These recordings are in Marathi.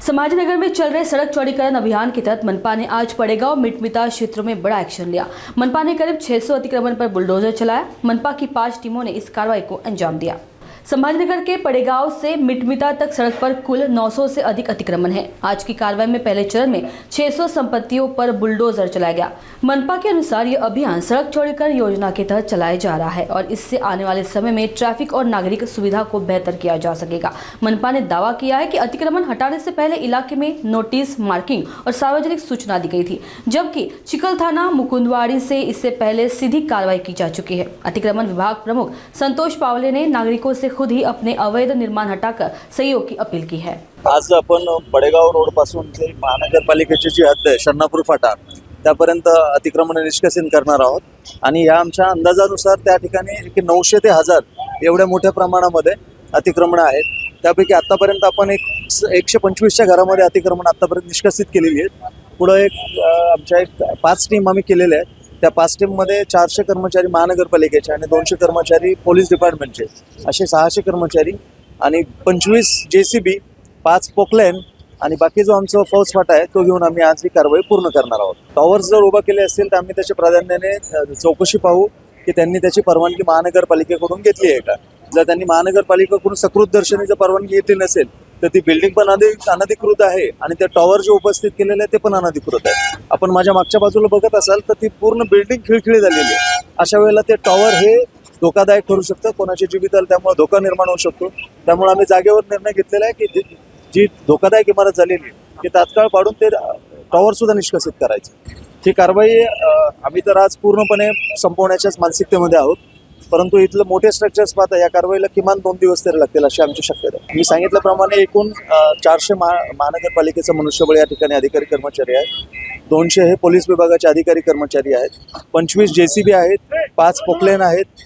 समाजनगर में चल रहे सड़क चौड़ीकरण अभियान के तहत मनपा ने आज पड़ेगांव मिटमिटा क्षेत्रों में बड़ा एक्शन लिया। मनपा ने करीब 600 अतिक्रमण पर बुलडोजर चलाया। मनपा की 5 टीमों ने इस कार्रवाई को अंजाम दिया। समाजनगर के पड़ेगांव से मिटमिटा तक सड़क पर कुल 900 से अधिक अतिक्रमण है। आज की कार्रवाई में पहले चरण में 600 संपत्तियों पर बुलडोजर चलाया गया। मनपा के अनुसार ये अभियान सड़क चौड़ीकरण योजना के तहत चलाया जा रहा है और इससे आने वाले समय में ट्रैफिक और नागरिक सुविधा को बेहतर किया जा सकेगा। मनपा ने दावा किया है कि अतिक्रमण हटाने से पहले इलाके में नोटिस, मार्किंग और सार्वजनिक सूचना दी गई थी, जबकि चिकल थाना मुकुंदवाड़ी से इससे पहले सीधी कार्रवाई की जा चुकी है। अतिक्रमण विभाग प्रमुख संतोष पावले ने नागरिकों से खुद ही अपने अवैध निर्माण हटाकर सहयोग की अपील की है। आज आपण पडेगाव रोड पासून ते महानगरपालिकेची जी हद्द आहे शरणापूर फाटा त्यापर्यंत अतिक्रमण निष्कासित करणार आहोत आणि या आमच्या अंदाजानुसार त्या ठिकाणी 900 ते 1000 एवढ्या मोठ्या प्रमाणामध्ये अतिक्रमण आहेत। त्यापैकी आतापर्यंत आपण 125च्या घरामध्ये अतिक्रमण आतापर्यंत निष्कासित केलेली आहेत। पुढे आमच्या 5 टीम आम्ही केलेल्या आहेत। त्या 5 टीममध्ये 400 कर्मचारी महानगरपालिकेचे आणि 200 कर्मचारी पोलीस डिपार्टमेंटचे असे 600 कर्मचारी आणि 25 JCB, 5 पोकलेन आणि बाकी जो आमचा फौज फाटा आहे तो घेऊन आम्ही आज ही कारवाई पूर्ण करणार आहोत। टॉवर्स जर उभा केले असतील तर आम्ही त्याच्या प्राधान्याने चौकशी पाहू की त्यांनी त्याची परवानगी महानगरपालिकेकडून घेतली आहे का। जर त्यांनी महानगरपालिकेकडून सकृत दर्शनी जर परवानगी घेतली नसेल तर ती बिल्डिंग पण अनधिकृत आहे आणि ते टॉवर जे उपस्थित केलेले आहे ते पण अनधिकृत आहे। आपण माझ्या मागच्या बाजूला बघत असाल तर ती पूर्ण बिल्डिंग खिळखिळी झालेली आहे। अशा वेळेला ते टॉवर हे धोकादायक ठरू शकतं, कोणाची जीविताला त्यामुळे धोका निर्माण होऊ शकतो। त्यामुळे आम्ही जागेवर निर्णय घेतलेला आहे की जी धोकादायक इमारत झालेली ती तात्काळ पाडून ते टॉवर सुद्धा निष्कासित करायचं। ही कारवाई आम्ही तर आज पूर्णपणे संपवण्याच्याच मानसिकतेमध्ये आहोत, परंतु इथलं मोठे स्ट्रक्चर्स पाहता या कारवाईला किमान 2 दिवस तरी लागतील अशी आमची शक्यता आहे। मी सांगितल्याप्रमाणे एकूण 400 महानगरपालिकेचा मनुष्यबळ या ठिकाणी अधिकारी कर्मचारी आहेत, 200 हे पोलीस विभागाचे अधिकारी कर्मचारी आहेत, 25 JCB आहेत, 5 पोकलेन आहेत,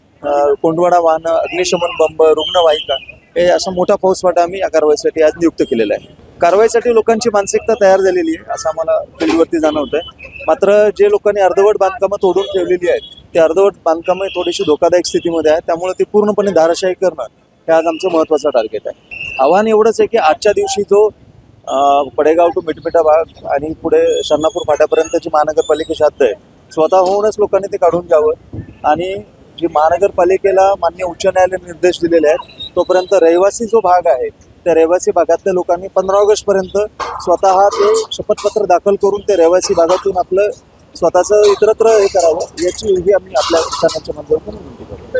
कोंडवाडा वाहन, अग्निशमन बंब, रुग्णवाहिका हे असा मोठा फौजफाटा आम्ही या कारवाईसाठी आज नियुक्त केलेला आहे। कारवाईसाठी लोकांची मानसिकता तयार झालेली आहे असं आम्हाला फील्डवरती जाणवतंय। मात्र जे लोकांनी अर्धवट बांधकामं तोडून ठेवलेली आहेत ते अर्धवट बांधकामं थोडीशी धोकादायक स्थितीमध्ये आहेत, त्यामुळे ती पूर्णपणे धाराशाही करणं हे आज आमचं महत्त्वाचं टार्गेट आहे। आव्हान एवढंच आहे की आजच्या दिवशी जो पडेगाव टू मिटमिटा भाग आणि पुढे शरणापूर फाट्यापर्यंतची महानगरपालिकेची हद्द आहे स्वतःहूनच लोकांनी ते काढून घ्यावं आणि जी महानगरपालिकेला मान्य उच्च न्यायालयाने निर्देश दिलेले आहेत तोपर्यंत रहिवासी जो भाग आहे त्या रहिवासी भागातल्या लोकांनी 15 ऑगस्टपर्यंत स्वतः ते शपथपत्र दाखल करून ते रहिवासी भागातून आपलं स्वतःचं इतरत्र हे करावं याची आम्ही आपल्या चॅनलच्या माध्यमातून विनंती करतो।